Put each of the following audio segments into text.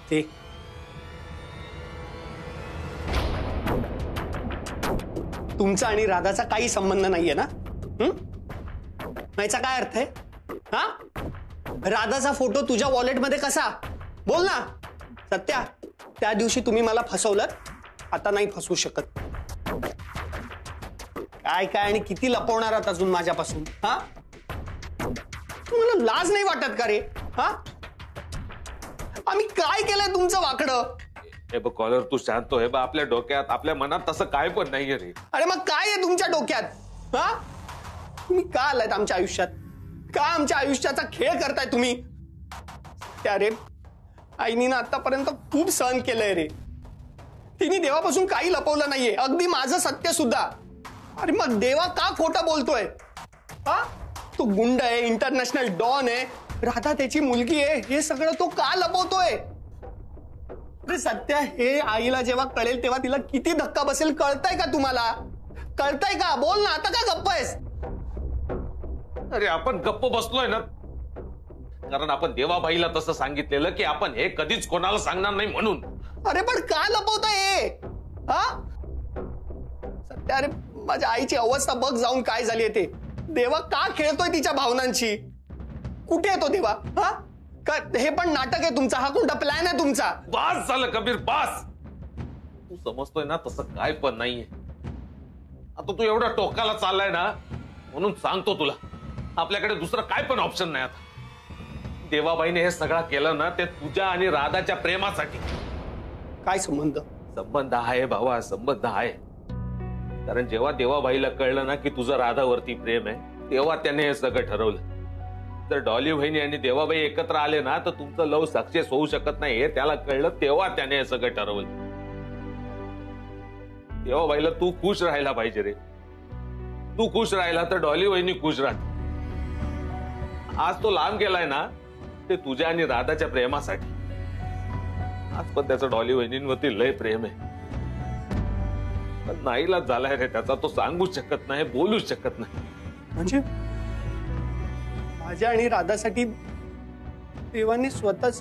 ते तुमचा आणि राधाचा काही संबंध नाहीये ना? याचा काय अर्थ आहे? हा, राधाचा फोटो तुझ्या वॉलेटमध्ये कसा? बोल ना सत्या. त्या दिवशी तुम्ही मला फसवलं, आता नाही फसवू शकत. काय काय आणि किती लपवणार आहात अजून माझ्यापासून? हा, तुम्हाला लाज नाही वाटत का रे? हा, आम्ही काय केलंय तुमचं वाकडं? हे बघ कॉलर, तू शांत हो. हे बघ, आपल्या डोक्यात आपल्या मनात तसं काय पण नाहीये रे. अरे मग काय आहे तुमच्या डोक्यात? हा, तुम्ही का आलात आमच्या आयुष्यात? का आमच्या आयुष्याचा खेळ करताय तुम्ही? त्या रे, आईनी ना आतापर्यंत खूप सहन केलंय रे. तिने देवापासून काही लपवलं नाहीये, अगदी माझं सत्य सुद्धा. अरे मग देवा का खोटं बोलतोय? हा, तो गुंड आहे, इंटरनॅशनल डॉन आहे, राधा त्याची मुलगी आहे, हे सगळं तो का लपवतोय? सत्या, हे आईला जेव्हा कळेल तेव्हा तिला किती धक्का बसेल कळतंय का तुम्हाला? कळतंय का? बोल ना, आता का गप्प आहेस? अरे आपण गप्प बसलोय ना कारण आपण देवाबाईला तसं सांगितलेलं की आपण हे कधीच कोणाला सांगणार नाही म्हणून. अरे पण का लपवताय हे? हा, सत्या, अरे माझ्या आईची अवस्था बघ जाऊन काय झाली ते. देवा का खेळतोय तिच्या भावनांची? कुठे आहे तो देवा? हा, का हे पण नाटक आहे तुमचा? हा कोणता प्लॅन आहे तुमचा? बास झालं कबीर, बास. तू समजतोय ना तसं काय पण नाहीये. आता तू एवढा टोकाला चाललाय ना म्हणून सांगतो तुला, आपल्याकडे दुसरं काय पण ऑप्शन नाही. आता देवाबाईने हे सगळं केलं ना ते तुझ्या आणि राधाच्या प्रेमासाठी. काय संबंध? संबंध आहे भावा, संबंध आहे. कारण जेव्हा देवाबाईला कळलं ना की तुझं राधावरती प्रेम आहे तेव्हा त्याने हे सगळं ठरवलं. जर डॉली बहिणी आणि देवाबाई एकत्र आले ना तर तुमचं लव सक्सेस होऊ शकत नाही हे त्याला कळलं तेव्हा त्याने हे सगळं ठरवलं. देवाबाईला तू खुश राहायला पाहिजे रे. तू खुश राहिला तर डॉली बहिणी खुश राहते. आज तो लांब गेलाय ना ते तुझ्या आणि राधाच्या प्रेमासाठी. आज पण त्याचं डॉली बहिणींवरती लय प्रेम आहे. पण नाईलाज झालाय रे त्याचा. तो सांगूच शकत नाही, बोलूच शकत नाही. म्हणजे माझ्या आणि राधासाठी देवाने स्वतःच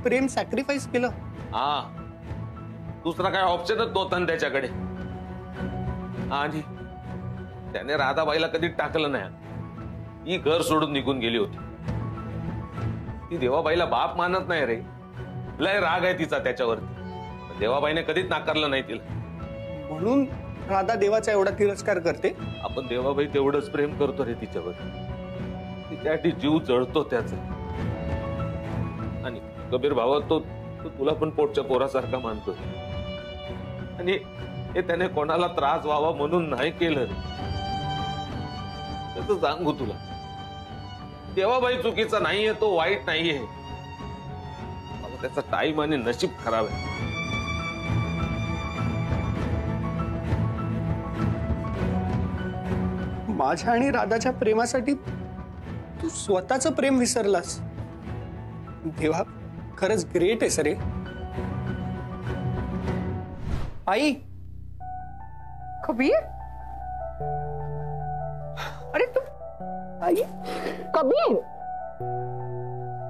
प्रेम सॅक्रिफाईस केलं? हा, दुसरा काय ऑप्शनच नव्हता ना त्याच्याकडे. आणि त्याने राधाबाईला कधी टाकलं नाही. ही घर सोडून निघून गेली होती. ती देवाबाईला बाप मानत नाही रे. लय राग आहे तिचा त्याच्यावरती. देवाबाईने कधीच नाकारलं नाही तिला. म्हणून राधा देवाचा एवढा तिरस्कार करते? आपण देवाबाई तेवढंच प्रेम करतो रे तिच्यावर. तिच्यासाठी जीव जळतो त्याचा. आणि कबीर भावा तो तुला पण पोटच्या पोरासारखा मानतो. आणि हे त्याने कोणाला त्रास व्हावा म्हणून नाही केलं रे. त्याचं सांगू तुला, देवाबाई चुकीचा नाहीये, तो वाईट नाहीये. त्याचा टाइम आणि नशीब खराब आहे. माझ्या आणि राधाच्या प्रेमासाठी तू स्वतःच प्रेम विसरलास? देवा, खरंच ग्रेट आहे सरे. आई. कबीर, अरे तू, आई. कबीर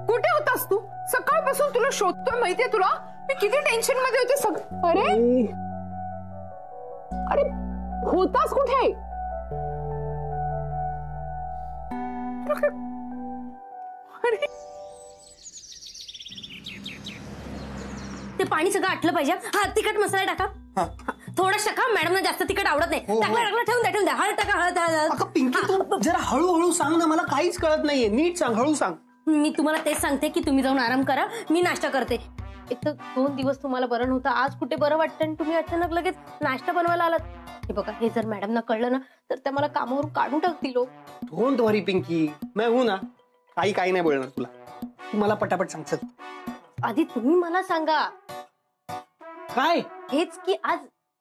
कुठे होतास तू? सकाळपासून तुला शोधतोय माहितीये तुला. मी किती टेन्शन मध्ये होते. अरे अरे होतास कुठे? अरे ते पाणी सगळं आटलं पाहिजे. हा, तिखट मसाला टाका. थोडा टाका, मॅडमना जास्त तिखट आवडत नाही. टाकला ठेवून द्या. हळद टाका, हळद. पिंकी, तू जरा हळूहळू सांग ना, मला काहीच कळत नाहीये. नीट सांग, हळू सांग. मी तुम्हाला तेच सांगते की तुम्ही जाऊन आराम करा, मी नाश्ता करते. एक तर 2 दिवस तुम्हाला बरं नव्हतं, आज कुठे बरं वाटतं आणि तुम्ही अचानक लगेच नाश्ता बनवायला आलात. हे बघा, हे जर मॅडमना कळलं ना तर त्या मला कामावरून काढून टाकतील. डोंट वरी पिंकी, मैं हूं ना. काही नाही बोलणार तुला. तू मला पटापट सांग. आधी तुम्ही मला सांगा काय? हेच की आज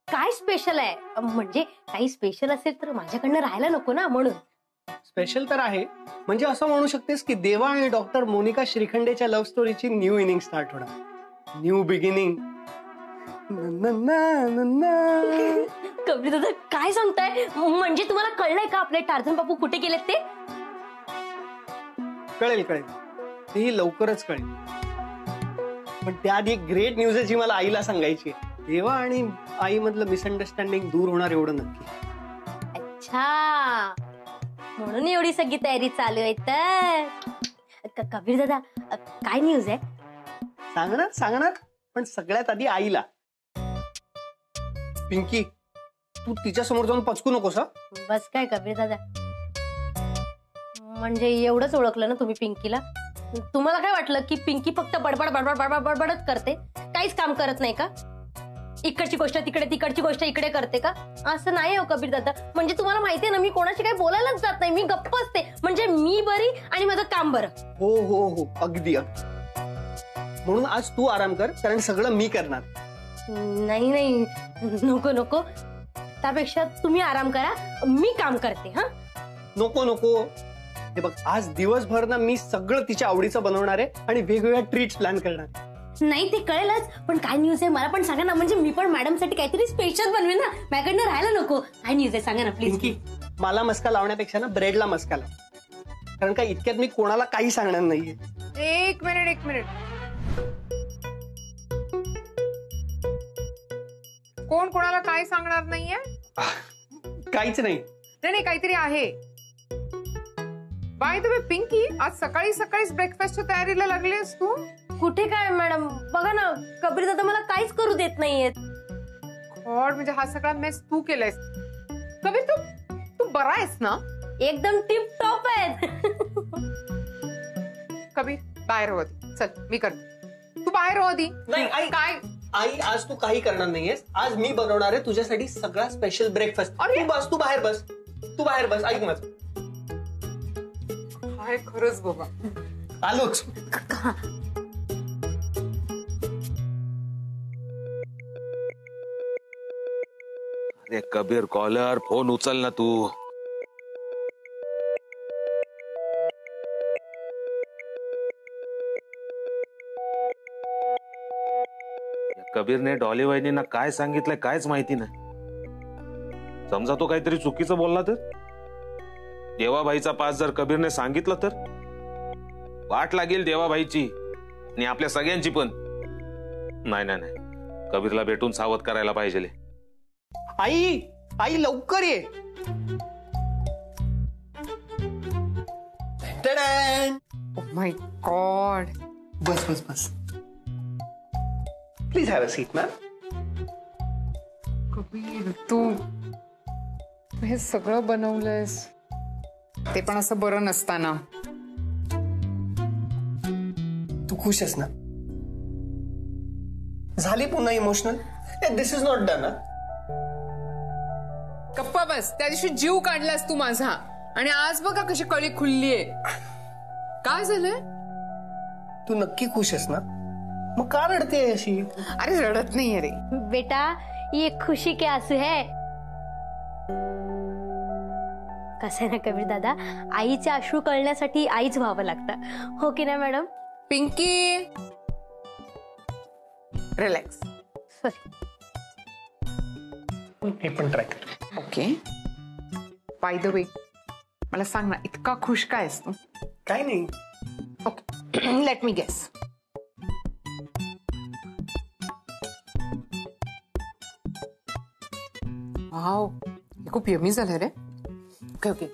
काय स्पेशल आहे. म्हणजे काही स्पेशल असेल तर माझ्याकडनं राहायला नको ना, म्हणून. स्पेशल तर आहे. म्हणजे असं म्हणू शकतेस की देवा आणि डॉक्टर मोनिका श्रीखंडेच्या लव्ह स्टोरीची न्यू इनिंग स्टार्ट होणार. New beginning. कबीर दादा, काय सांगताय? म्हणजे तुम्हाला कळलंय का आपले टार्झन बापू कुठे गेलेत ते? कळेल. तेही लवकरच कळेल. पण त्याआधी एक ग्रेट न्यूज आहे जी मला आईला सांगायची आहे. देवा आणि आई मधलं मिसअंडरस्टँडिंग दूर होणार एवढं नक्की. अच्छा, म्हणून एवढी सगळी तयारी चालू आहे तर. कबीर दादा, काय न्यूज आहे? सांगणार पण सगळ्यात आधी आईला. पिंकी, तू तिच्या समोर जाऊन पचकू नकोस हा. बस काय कबीर दादा, म्हणजे एवढंच ओळखलं ना तुम्ही पिंकीला? तुम्हाला काय वाटलं की पिंकी फक्त बडबड बडबड बडबड बडबडच करते, काहीच काम करत नाही का? इकडची गोष्ट तिकडे, तिकडची गोष्ट इकडे करते का? असं नाही हो कबीर दादा. म्हणजे तुम्हाला माहितीये ना, मी कोणाशी काही बोलायलाच जात नाही, मी गप्प असते. म्हणजे मी बरी आणि माझं काम बरं. हो हो हो, अगदी. म्हणून आज तू आराम कर, कारण सगळं मी करणार. नाही, नको. त्यापेक्षा तुम्ही आराम करा, मी काम करते. हा, नको. हे बघ, आज दिवसभर ना मी सगळं तिच्या आवडीचं बनवणार आहे आणि वेगवेगळ्या ट्रीट्स प्लॅन करणार आहे. नाही ते कळेलच, पण काय न्यूज आहे मला पण सांगा ना. म्हणजे मी पण मॅडम साठी काहीतरी स्पेशल बनवेन ना, माझ्याकडनं राहायला नको. काय न्यूज आहे सांगा ना प्लीज. पिंकी, मला मस्का लावण्यापेक्षा ना ब्रेडला मस्का लाव, कारण का इतक्यात मी कोणाला काही सांगणार नाहीये. एक मिनिट. कोण कोणाला काय सांगणार नाहीये? काहीच नाही. नाही, काहीतरी आहे. बाय द वे पिंकी, आज सकाळी सकाळीच ब्रेकफास्टच्या तयारीला लागलीस तू? कुठे काय मॅडम, बघा ना कबीर दादा मला काहीच करू देत नाहीयेत. गॉड, म्हणजे हा सगळा मेस तू केलायस. कबीर, तू बरा आहेस ना? एकदम टिप टॉप आहेत. कबीर, बाहेर हो आधी. चल, मी करते. तू बाहेर हो आधी. नाही, आई. काय? आई, आज तू काही करणार नाहीयेस. आज मी बनवणार आहे तुझ्यासाठी सगळा स्पेशल ब्रेकफास्ट. अरे! तू बाहेर बस. ऐक माझं. काय खरंच बाबा. आलोच. अरे कबीर, कॉलर फोन उचल ना तू. कबीरने डॉली वहिनींना काय सांगितलंय कायच माहिती नाही. समजा तो काहीतरी चुकीचं बोलला तर? देवाबाईचा पास जर कबीरने सांगितलं तर वाट लागेल देवाबाईची आणि आपल्या सगळ्यांची पण. नाही, कबीरला भेटून सावध करायला पाहिजे. आई लवकर ये. Oh my God. बस. Please have a seat ma'am. Kabir, तू हे सगळं बनवलंयस, ते पण असं बरं नसताना. तू खुश आहेस ना? झाली पुन्हा emotional? This is not done. गप्पा बस. त्या दिवशी जीव काढलास तू माझा, आणि आज बघा कशी कळी खुललीये. काय झालंय? तू नक्की खुश आहेस ना? मग का रडते अशी? अरे रडत नाही रे बेटा, ये खुशी के आंसू है. कसं आहे ना कबीर दादा, आईचे अश्रू कळण्यासाठी आईच व्हावं लागतं, हो की नाही मॅडम? पिंकी, रिलॅक्स. सॉरी. मी पण ट्राय कर. ओके. बाय द वे, मला सांग ना, इतका खुश काय आहेस तू? काय नाही. Okay, let me guess. Wow, हे खूप यमी झालं रे. ओके,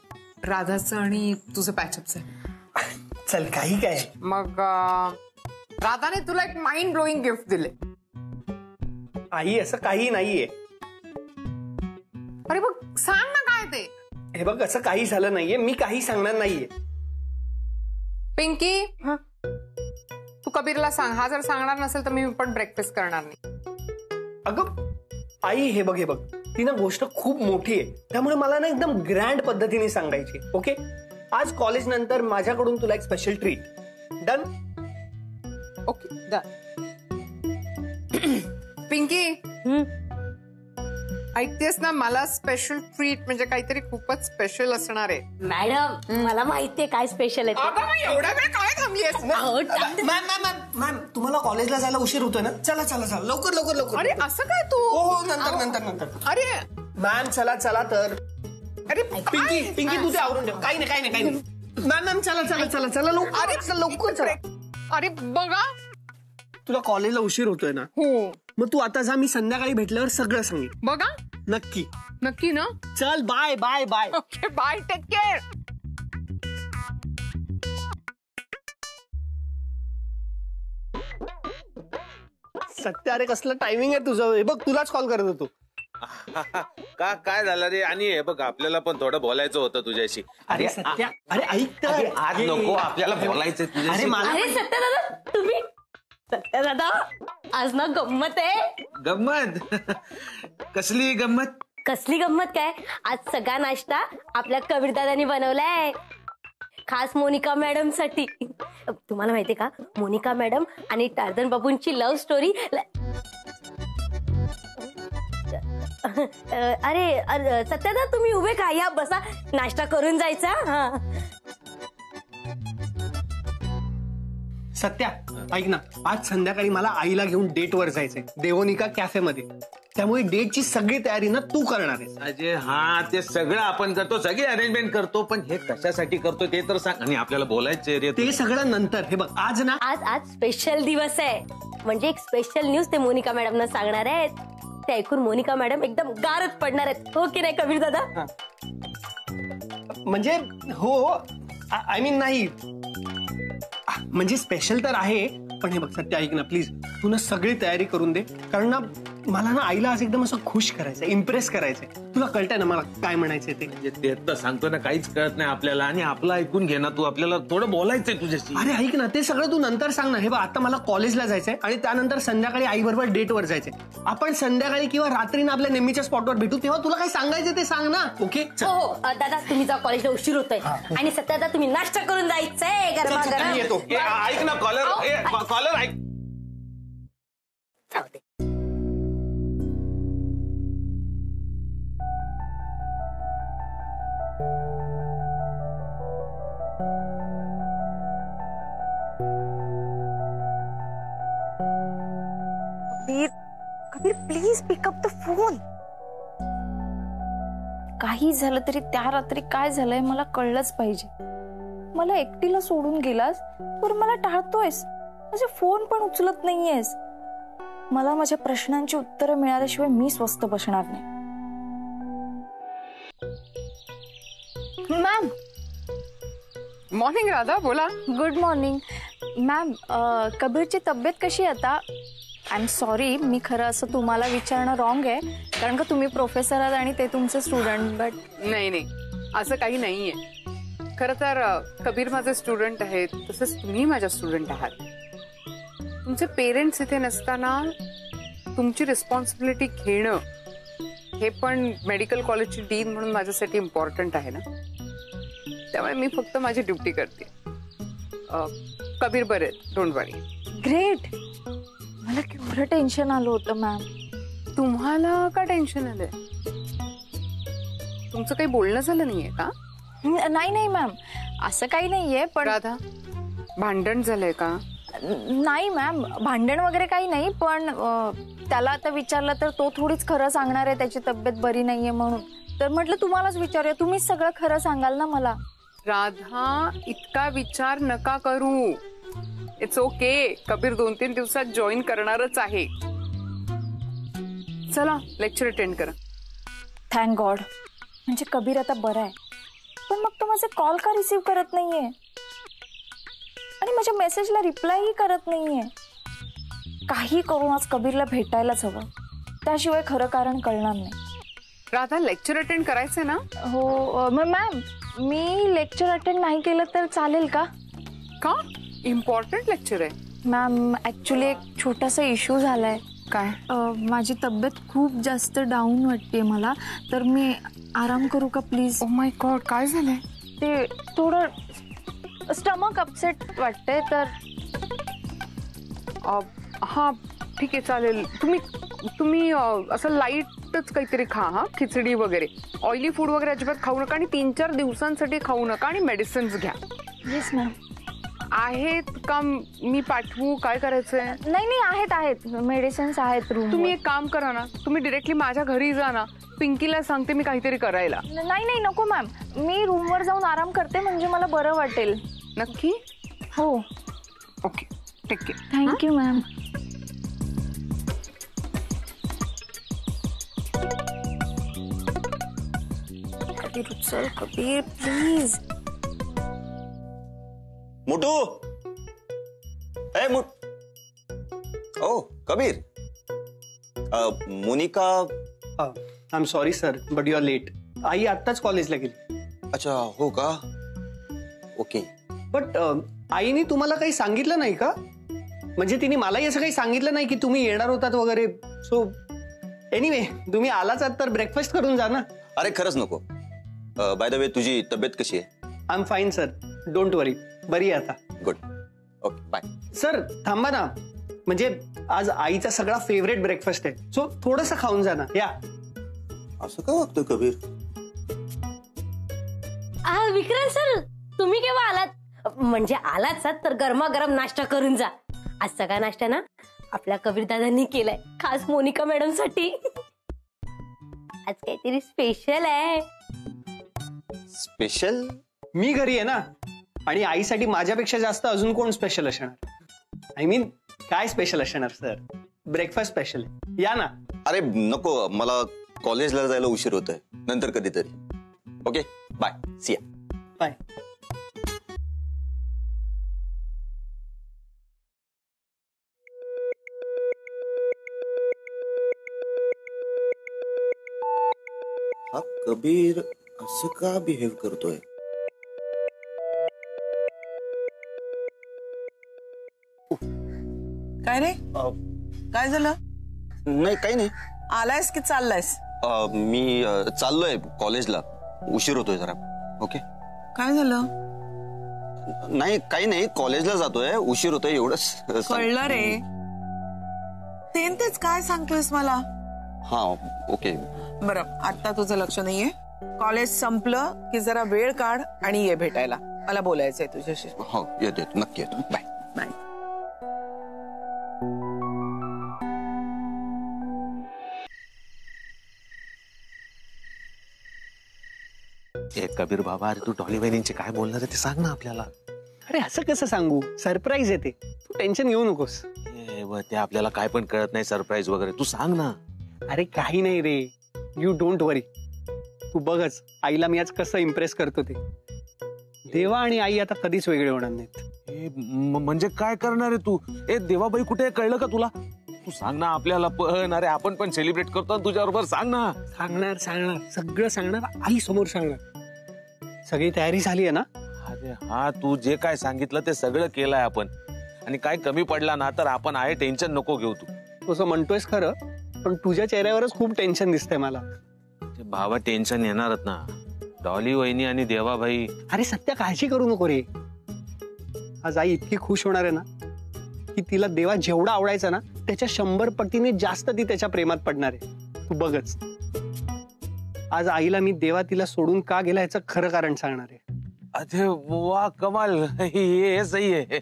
राधाचं आणि तुझं पॅचअपचं. चल, काही काय. मग राधाने तुला एक माइंड ब्लोईंग गिफ्ट दिले. आई, असं काही नाहीये. अरे बघ, सांग ना काय ते. हे बघ, असं काही झालं नाहीये. मी काही सांगणार नाहीये. पिंकी, तू कबीरला सांग. हा जर सांगणार नसेल तर मी पण ब्रेकफास्ट करणार नाही. अगं आई, हे बघ, ती ना गोष्ट खूप मोठी आहे, त्यामुळे मला ना एकदम ग्रँड पद्धतीने सांगायची. ओके, आज कॉलेज नंतर माझ्याकडून तुला एक special treat. Done? Okay, done. Pinky, ऐकतेस ना, मला स्पेशल ट्रीट म्हणजे काहीतरी खूपच स्पेशल असणार आहे. मॅडम, मला माहितीये काय स्पेशल आहे. एवढा वेळ काय थांबलीस? मॅम, तुम्हाला कॉलेजला जायला उशीर होतोय ना? चला लवकर. अरे असं काय तू? हो, नंतर. अरे मॅम, चला तर. अरे पिंकी, तू ते आवरून ठेव. काही नाही. मॅम, चला लवकर. अरे बघा, तुला कॉलेजला उशीर होतोय ना, हो मग तू आता जा, मी संध्याकाळी भेटल्यावर सगळं सांगेन. बघा नक्की. नक्की ना. चल bye bye bye. Okay bye take care. सत्य अरे कसलं टायमिंग आहे तुझं, हे बघ तुलाच कॉल करत होतो. का काय झालं रे? आणि हे बघ आपल्याला पण थोडं बोलायचं होतं तुझ्याशी. अरे सत्या, अरे ऐक तर. आज नको, आपल्याला बोलायचंय अरे तुझ्याशी. मला अरे सत्य दादा तुम्ही, सत्य दादा आज ना गंमत आहे. गंमत? कसली गंमत? कसली गंमत काय, आज सगळा नाश्ता आपल्या कबीरदादांनी बनवलाय, खास मोनिका मॅडम साठी. तुम्हाला माहितीये का, मोनिका मॅडम आणि टार्झन बाबूंची लव्ह स्टोरी. अरे सत्यादा तुम्ही उभे का, या बसा, नाश्ता करून जायचा. हा सत्या ऐक ना, आज संध्याकाळी मला आईला घेऊन डेटवर जायचंय देवोनिका कॅफेमध्ये. त्यामुळे डेटची सगळी तयारी ना तू करणार आहेस. अजय हा, ते सगळं आपण करतो, सगळी अरेंजमेंट करतो, पण हे कशासाठी करतो ते तर सांग. आणि आपल्याला बोलायचंय रे. ते सगळं नंतर. हे बघ आज ना, आज स्पेशल दिवस आहे, म्हणजे एक स्पेशल न्यूज ते मोनिका मॅडमना सांगणार आहेत. ते ऐकून मोनिका मॅडम एकदम गारच पडणार आहेत, हो की नाही कबीर दादा? म्हणजे हो, आय मीन नाही, म्हणजे स्पेशल तर आहे, पण हे बघ सत्य ऐक ना प्लीज, तू ना सगळी तयारी करून दे, कारण ना मला ना आईला आज एकदम असं खुश करायचंय, इम्प्रेस करायचंय. तुला कळतंय ना मला काय म्हणायचंय ते? म्हणजे ते तर सांगतो ना, काहीच कळत नाही आपल्याला, आणि आपलं ऐकून घे ना तू, आपल्याला थोडं बोलायचंय तुझ्याशी. अरे ऐक ना, ते सगळं तू नंतर सांग ना. हे बघ आता मला कॉलेजला जायचंय आणि त्यानंतर संध्याकाळी आई बरोबर डेटवर जायचंय. आपण संध्याकाळी किंवा रात्रीनं आपल्या नेहमीच्या स्पॉटवर भेटू, तेव्हा तुला काय सांगायचं ते सांग ना. ओके हो दादा, तुम्ही जा, कॉलेजला उशीर होतोय. आणि सत्य दादा तुम्ही नाश्ता करून जायचंय गरमागरम. येतो. ऐक ना कॉलर ऐक. जाऊ दे. Kabir please pick up the phone. काही झालं तरी त्या रात्री काय झालंय मला कळलंच पाहिजे. मला एकटीला सोडून गेलास तर मला टाळतोयस, माझे फोन पण उचलत नाहीयेस. मला माझ्या प्रश्नांची उत्तरं मिळाल्याशिवाय मी स्वस्थ बसणार नाही. मॅम. मॉर्निंग राधा, बोला. Good morning ma'am. कबीरची तब्येत कशी आहे आता? आय एम सॉरी, मी खरं असं तुम्हाला विचारणं रॉंग आहे, कारण का तुम्ही प्रोफेसर आहात आणि ते तुमचे स्टुडंट. बट नाही, असं काही नाहीये. खरं तर कबीर माझे स्टुडंट आहेत, तसंच तुम्ही माझ्या स्टुडंट आहात. तुमचे पेरेंट्स इथे नसताना तुमची रिस्पॉन्सिबिलिटी घेणं हे पण मेडिकल कॉलेजची डीन म्हणून माझ्यासाठी इम्पॉर्टंट आहे ना. त्यामुळे मी फक्त माझी ड्युटी करते. कबीर बरे, डोंट वरी. ग्रेट. मला केवढं टेन्शन आलं होतं मॅम. तुम्हाला का टेन्शन आलंय? तुमचं काही बोलणं झालं नाहीये का? नाही मॅम, असं काही नाहीये. पण राधा, भांडण झालंय का? नाही मॅम, भांडण वगैरे काही नाही. पण त्याला आता विचारलं तर तो थोडीच खरं सांगणार आहे, त्याची तब्येत बरी नाहीये म्हणून. तर म्हटलं तुम्हालाच विचारूया, तुम्हीच सगळं खरं सांगाल ना मला. राधा, इतका विचार नका करू. It's okay. कबीर 2-3 दिवसात जॉईन करणारच आहे. चला लेक्चर अटेंड करा. Thank God. म्हणजे कबीर आता बरा आहे. पण मग तो माझे कॉल का रिसीव्ह करत नाहीये आणि माझ्या मेसेजला रिप्लायही करत नाहीये? काही करून आज कबीरला भेटायलाच हवं, त्याशिवाय खरं कारण कळणार नाही. राधा, लेक्चर अटेंड करायचंय ना? हो मॅम, मी लेक्चर अटेंड नाही केलं तर चालेल का? का? इम्पॉर्टंट लेक्चर आहे. मॅम ऍक्च्युली एक छोटासा इश्यू झालाय. काय? माझी तब्येत खूप जास्त डाऊन वाटते मला, तर मी आराम करू का प्लीज? ओ माय गॉड, काय झालंय? ते थोडं स्टमक अपसेट वाटतंय. तर हा ठीक आहे, चालेल. तुम्ही असं लाईटच काहीतरी खा. हा, खिचडी वगैरे, ऑइली फूड वगैरे अजिबात खाऊ नका, आणि 3-4 दिवसांसाठी खाऊ नका, आणि मेडिसिन्स घ्या. Yes ma'am. आहेत का मी पाठवू? काय करायचंय? नाही आहेत मेडिसिन्स आहेत रूम. तुम्ही एक काम करा ना, तुम्ही डिरेक्टली माझ्या घरी जा ना. पिंकीला सांगते मी काहीतरी करायला. नाही नको मॅम, मी रूमवर जाऊन आराम करते, म्हणजे मला बरं वाटेल. नक्की? हो. Okay, take care. Thank you ma'am. Kabir उचल, कबीर प्लीज. मोटू ओ Kabir. Monika. I am sorry sir but you are late. आई आत्ताच कॉलेजला गेली. अच्छा हो का. ओके. बट आईने तुम्हाला काही सांगितलं नाही का? म्हणजे तिने मलाही असं काही सांगितलं नाही की तुम्ही येणार होतात वगैरे. सो एनिवे तुम्ही आलाच आहात तर ब्रेकफास्ट करून जा ना. अरे खरंच नको. बाय द वे तुझी तब्येत कशी आहे? I am fine sir, don't worry. बरी आहे आता. गुड. Okay bye. सर थांबा ना, म्हणजे आज आईचा सगळा फेवरेट ब्रेकफास्ट आहे, सो थोडंसं खाऊन जा ना. या. असं का वागतोय कबीर? विक्रांत सर तुम्ही केव्हा आलात? म्हणजे आलाच तर गरमागरम नाश्ता करून जा. आज सगळा नाश्ता ना आपल्या कबीर दादांनी केलाय खास मोनिका मॅडम साठी. आज काहीतरी स्पेशल आहे. स्पेशल? मी घरी आहे ना, आणि आईसाठी माझ्यापेक्षा जास्त अजून कोण स्पेशल असणार? आय मीन काय स्पेशल असणार सर? Breakfast special. या ना. अरे नको, मला कॉलेजला जायला उशीर होतोय. नंतर कधीतरी. Okay bye. See ya. Bye. हा कबीर असं का बिहेव करतोय? काय रे, काय झालं? नाही काही नाही. आलायस की चाललायस? मी चाललोय कॉलेजला. उशीर होतोय जरा. ओके. काय झालं? नाही काही नाही, कॉलेजला जातोय, उशीर होतोय एवढंच. कळलं रे. तेच काय सांगतोयस मला? हा ओके. बरं आता तुझं लक्ष नाहीये. कॉलेज संपलं की जरा वेळ काढ आणि ये भेटायला. मला बोलायचंय तुझ्याशी. हो येतो नक्की येतो. Bye bye. कबीर बाबा, अरे तू डॉली बहिणींचे काय बोलणार आहे ते सांग ना आपल्याला. अरे असं कसं सांगू? सरप्राईज येते, तू टेन्शन घेऊ नकोस. ते आपल्याला काय पण कळत नाही सरप्राईज वगैरे. तू सांग ना. अरे काही नाही रे, यू डोंट वरी. तू बघच आईला मी आज कसं इम्प्रेस करतो ते. देवा आणि आई आता कधीच वेगळे होणार नाहीत. म्हणजे काय करणार आहे तू? देवाबाई कुठे कळलं का तुला? तू सांग ना आपल्याला पण. अरे आपण पण सेलिब्रेट करतो तुझ्याबरोबर. सांग ना. सांगणार सगळं सांगणार, आई समोर सांगणार. सगळी तयारी झाली आहे ना? अरे हा, तू जे काय सांगितलं ते सगळं केलंय आपण. आणि काय कमी पडला ना तर आपण आहे, टेन्शन नको घेऊ तू. असं म्हणतोयस खरं, पण तुझ्या चेहऱ्यावरच खूप टेन्शन दिसतंय मला. भावा टेन्शन येणारच ना. डॉली वहिनी आणि देवाबाई. अरे सत्या काळजी करू नको रे. आज आई इतकी खुश होणार आहे ना की तिला देवा जेवढा आवडायचा ना त्याच्या 100 पटीने जास्त ती त्याच्या प्रेमात पडणार आहे. तू बघच. आज आईला मी देवा तिला सोडून का गेला याचं खरं कारण सांगणार आहे. अरे वा कमाल, ये सही आहे.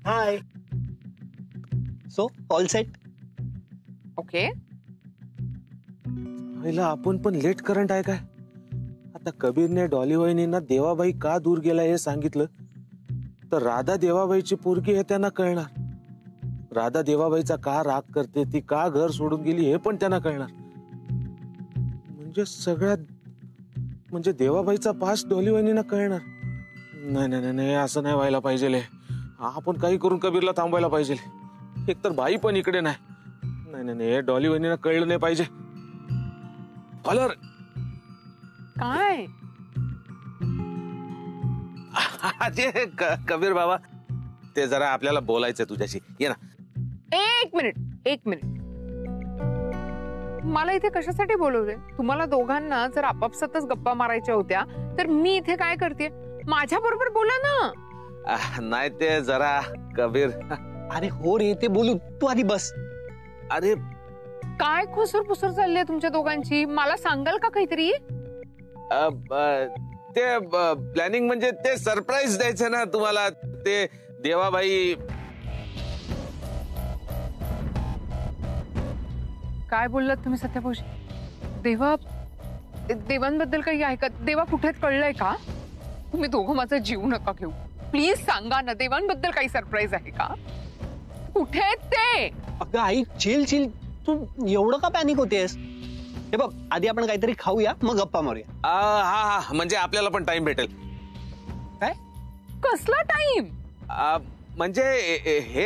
Hi. So all set. Okay. आपण पण लेट करंट आहे काय? आता कबीरने डॉली वहिनींना देवाबाई का दूर गेला हे सांगितलं तर राधा देवाबाईची पोरगी हे त्यांना कळणार. राधा देवाबाईचा का राग करते, ती का घर सोडून गेली हे पण त्यांना कळणार. म्हणजे सगळ्यात म्हणजे देवाबाईचा पास डॉली वहिनींना कळणार. नाही असं नाही व्हायला पाहिजे. आपण काही करून कबीरला थांबवायला पाहिजे. एक तर बाई पण इकडे नाही. डॉली वहिनींना कळलं नाही पाहिजे. फॉलर काय? कबीर बाबा, ते जरा आपल्याला बोलायचंय तुझ्याशी. ये ना. एक मिनिट. मला इथे कशासाठी बोलवले? तुम्हाला दोघांना जर आपापसातच गप्पा मारायच्या होत्या तर मी इथे काय करते? माझ्या बरोबर बोला ना. नाही ते जरा कबीर. अरे हो रे, ते बोलू. तू आधी बस. अरे काय खुसर पुसर चालली आहे तुमच्या दोघांची? मला सांगाल का काहीतरी? ते प्लॅनिंग म्हणजे ते सरप्राईज द्यायचं ना तुम्हाला. ते देवाबाई. काय बोललात तुम्ही सत्याभाऊजी? देवांबद्दल काही ऐकत? देवा कुठे कळलंय का? तुम्ही दोघं माझा जीव नका घेऊ प्लीज. सांगा ना, देवांबद्दल काही सरप्राईज आहे का? कुठे ते? अगं आई चिल. तू एवढं का पॅनिक होतेस? हे बघ, आधी आपण काहीतरी खाऊया, मग गप्पा मारूया. हा हा, म्हणजे आपल्याला पण टाइम भेटेल. काय? कसला टाइम? म्हणजे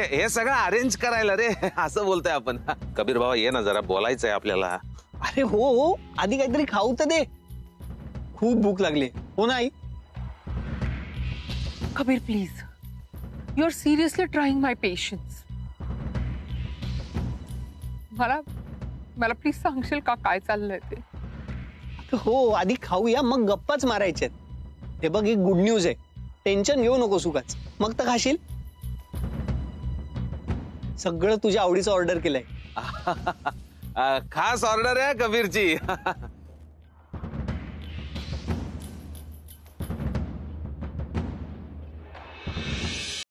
हे सगळं अरेंज करायला रे, असं बोलतोय आपण. कबीर बाबा ये ना, जरा बोलायचंय आपल्याला. अरे हो, आधी काहीतरी खाऊ तर दे. खूप भूक लागली. हो नाही? Kabir please, you are seriously trying my patience. मला प्लीज सांगशील का काय चाललंय ते? हो, आधी खाऊया, मग गप्पाच मारायच्यात. हे बघ, ही गुड न्यूज आहे. टेन्शन घेऊ नको सुखाच, मग तर खाशील. सगळं तुझ्या आवडीचं ऑर्डर केलंय. खास ऑर्डर आहे कबीरची.